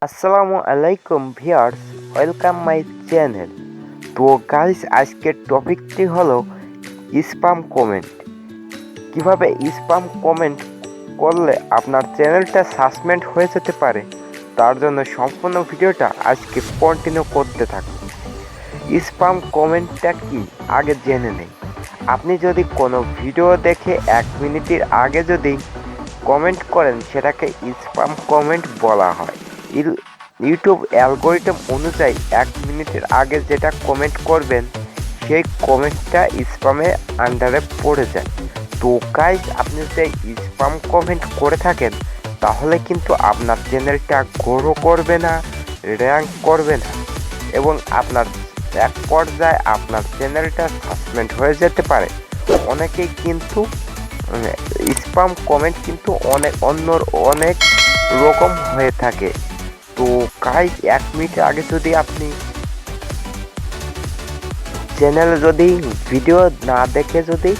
আসসালামু আলাইকুম viewers, welcome my channel. তো গাইস, আজকের টপিকটি হলো স্প্যাম কমেন্ট। কিভাবে স্প্যাম কমেন্ট করলে আপনার চ্যানেলটা সাসপেন্ড হয়ে যেতে পারে, তার জন্য সম্পূর্ণ ভিডিওটা আজকে কন্টিনিউ করতে থাকুন। স্প্যাম কমেন্টটা কি আগে জেনে নেই। আপনি যদি কোনো ভিডিও দেখে 1 মিনিটের আগে যদি কমেন্ট করেন, সেটাকে স্প্যাম কমেন্ট বলা হয়। ইউটিউব অ্যালগোরিদম অনুযায়ী 1 মিনিটের আগে যেটা কমেন্ট করবেন, সেই কমেন্টটা স্প্যামের আন্ডারে পড়ে যায়। তো গাইস, আপনি যদি স্প্যাম কমেন্ট করে থাকেন, তাহলে কিন্তু আপনার চ্যানেলটা গ্রো করবে না, র্যাঙ্ক করবে না, এবং আপনার এক পর্যায়ে আপনার চ্যানেলটা সাসপেন্ড হয়ে যেতে পারে। অনেকেই কিন্তু স্প্যাম কমেন্ট কিন্তু অনেক রকম হয়ে থাকে। তো গাইস, 1 মিনিট আগে যদি আপনি চ্যানেলে যদি ভিডিও না দেখে যদি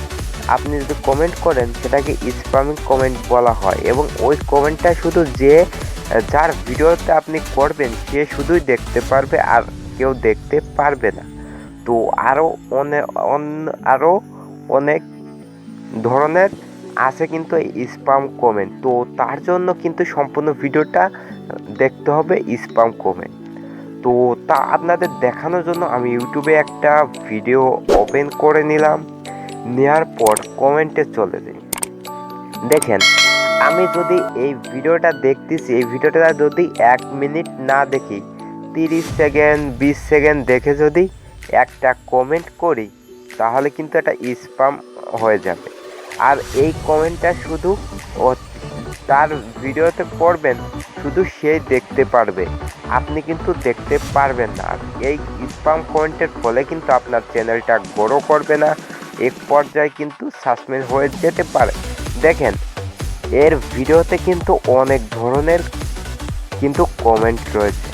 আপনি যদি কমেন্ট করেন, সেটাকে স্প্যামিং কমেন্ট বলা হয়। এবং ওই কমেন্টটা শুধু যার ভিডিওতে আপনি করবেন, সে শুধুই দেখতে পারবে, আর কেউ দেখতে পারবে না। তো আরও অনেক ধরনের আছে কিন্তু এই স্প্যাম কমেন্ট। তো তার জন্য কিন্তু সম্পূর্ণ ভিডিওটা দেখতে হবে স্প্যাম কমেন্ট। তো তা আপনাদের দেখানোর জন্য আমি ইউটিউবে একটা ভিডিও ওপেন করে নিলাম। নেওয়ার পর কমেন্টে চলে যাই। দেখেন, আমি যদি এই ভিডিওটা দেখতেছি, এই ভিডিওটা যদি 1 মিনিট না দেখি, 30 সেকেন্ড 20 সেকেন্ড দেখে যদি একটা কমেন্ট করি, তাহলে কিন্তু এটা স্প্যাম হয়ে যাবে। আর এই কমেন্টটা শুধু তার ভিডিওতে পড়বেন, শুধু সেই দেখতে পারবে, আপনি কিন্তু দেখতে পারবেন না। আর এই স্প্যাম কমেন্টের ফলে কিন্তু আপনার চ্যানেলটা গ্রো করবে না, এক পর্যায়ে কিন্তু সাসপেন্ড হয়ে যেতে পারে। দেখেন, এর ভিডিওতে কিন্তু অনেক ধরনের কিন্তু কমেন্ট রয়েছে।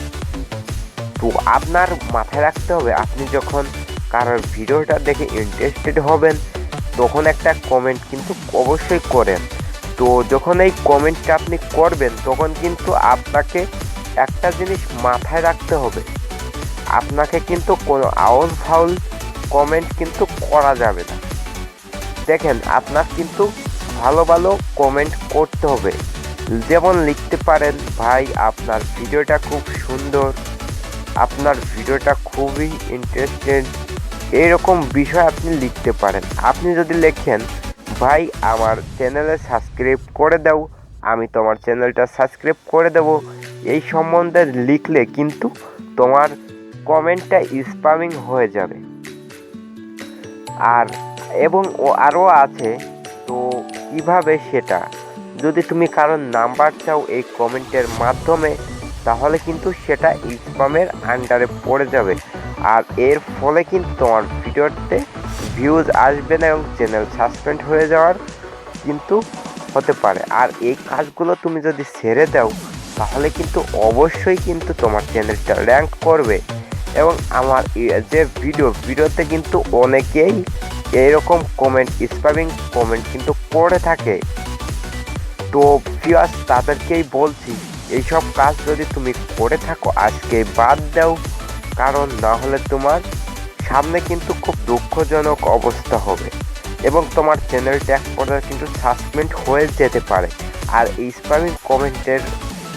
তো আপনার মাথায় রাখতে হবে, আপনি যখন কারোর ভিডিওটা দেখে ইন্টারেস্টেড হবেন, তখন একটা কমেন্ট কিন্তু অবশ্যই করেন। তো যখন এই কমেন্টটা আপনি করবেন, তখন কিন্তু আপনাকে একটা জিনিস মাথায় রাখতে হবে, আপনাকে কিন্তু কোনো আউল ফাউল কমেন্ট কিন্তু করা যাবে না। দেখেন, আপনার কিন্তু ভালো ভালো কমেন্ট করতে হবে। যেমন লিখতে পারেন, ভাই আপনার ভিডিওটা খুব সুন্দর, আপনার ভিডিওটা খুবই ইন্টারেস্টেড, এইরকম বিষয় আপনি লিখতে পারেন। আপনি যদি লেখেন, ভাই আমার চ্যানেলে সাবস্ক্রাইব করে দাও, আমি তোমার চ্যানেলটা সাবস্ক্রাইব করে দেব, এই সম্বন্ধে লিখলে কিন্তু তোমার কমেন্টটা স্প্যামিং হয়ে যাবে। এবং আরও আছে। তো কিভাবে সেটা, যদি তুমি কারোর নাম্বার চাও এই কমেন্টের মাধ্যমে, তাহলে কিন্তু সেটা স্প্যামের আন্ডারে পড়ে যাবে। আর এর ফলে কিন্তু তোমার ভিডিওতে ভিউজ আসবে না এবং চ্যানেল সাসপেন্ড হয়ে যাওয়ার কিন্তু হতে পারে। আর এই কাজগুলো তুমি যদি ছেড়ে দাও, তাহলে কিন্তু অবশ্যই কিন্তু তোমার চ্যানেলটা র্যাঙ্ক করবে। এবং আমার যে ভিডিওতে কিন্তু অনেকেই এইরকম কমেন্ট, স্প্যামিং কমেন্ট কিন্তু করে থাকে। তো ভিউয়ার্স, তাদেরকেই বলছি, এইসব কাজ যদি তুমি করে থাকো, আজকে বাদ দাও, কারণ না হলে তোমার সামনে কিন্তু খুব দুঃখজনক অবস্থা হবে এবং তোমার চ্যানেলটা এক পর্যায়ে কিন্তু সাসপেন্ড হয়ে যেতে পারে। আর এই স্প্যামিং কমেন্টের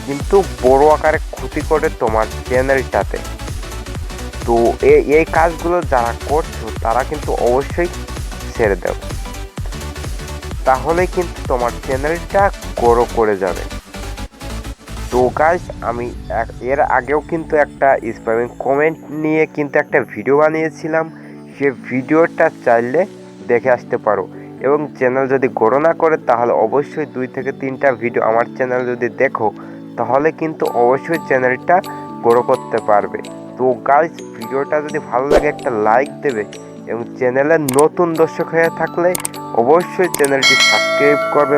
কিন্তু বড় আকারে ক্ষতি করে তোমার চ্যানেলটাতে। তো এই কাজগুলো যারা করছো, তারা কিন্তু অবশ্যই ছেড়ে দাও, তাহলে কিন্তু তোমার চ্যানেলটা গ্রো করে যাবে। তো গাইস, আমি এর আগেও কিন্তু একটা স্প্যামিং কমেন্ট নিয়ে কিন্তু একটা ভিডিও বানিয়েছিলাম, সে ভিডিওটা চাইলে দেখে আসতে পারো। এবং চ্যানেল যদি গ্রো না করে, তাহলে অবশ্যই 2 থেকে 3টা ভিডিও আমার চ্যানেল যদি দেখো, তাহলে কিন্তু অবশ্যই চ্যানেলটা গ্রো করতে পারবে। তো গাইস, ভিডিওটা যদি ভালো লাগে একটা লাইক দেবে, এবং চ্যানেলের নতুন দর্শক হয়ে থাকলে অবশ্যই চ্যানেলটি সাবস্ক্রাইব করবে।